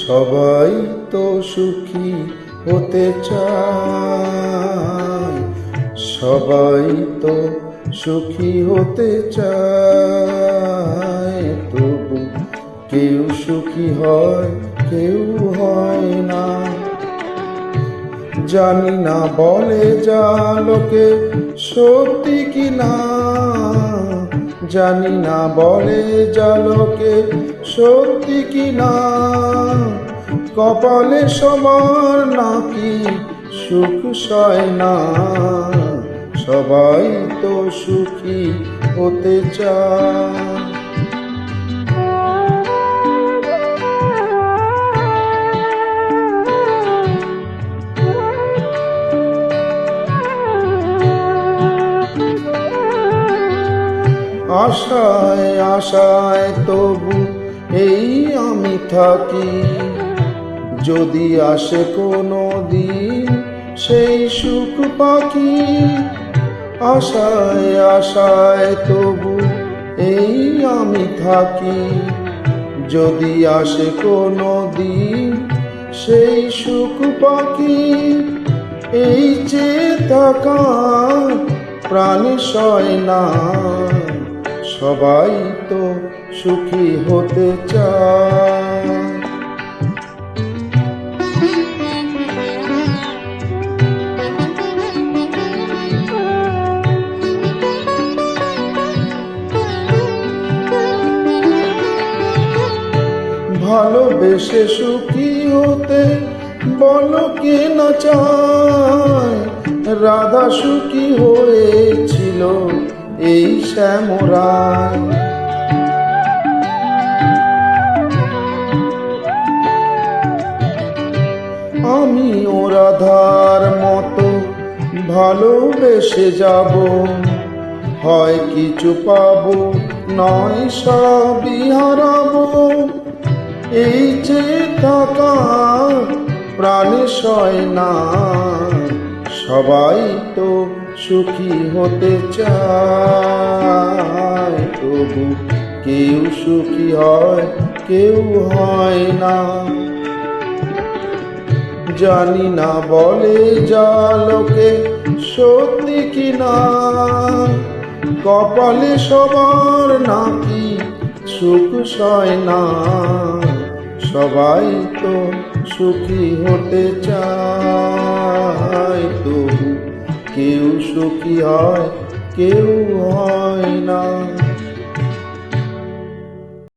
সবাই তো সুখী হতে চায়, সবাই তো সুখী হতে চায়, তবু কেউ সুখী হয় কেউ হয় না। জানি না বলে যা লোকে সত্যি কি না, জানি না বলে যা লোকে সত্যি কি না। কপালে সবার নাকি সুখ সয় না, সবাই তো সুখী হতে চায়। আশায় আশায় তবু এই আমি থাকি, যদি আসে কোনো দিন সেই সুখ পাখি। আশায় আশায় তবু এই আমি থাকি, যদি আসে কোনো দিন সেই সুখ পাখি। এই যে থাকা প্রাণে সয় না, সবাই তো সুখী হতে চায়। ভালোবেসে সুখী হতে বলো কে না চায়, রাধা সুখী হয়েছিল এই শ্যামরায়। আমি ও রাধার মতো ভালোবেসে যাব, হয় কিছু পাবো নয় সবই হারাবো। এই যে থাকা প্রাণে সয় না, সবাই তো সুখী হতে চায়, তবু কেউ সুখী হয় কেউ হয় না। জানি না বলে যা লোকে সত্যি কি না, কপালে সবার নাকি সুখ সয় না, সবাই তো সুখী হতে চায়, তবু কেউ সুখী হয় কেউ হয় না।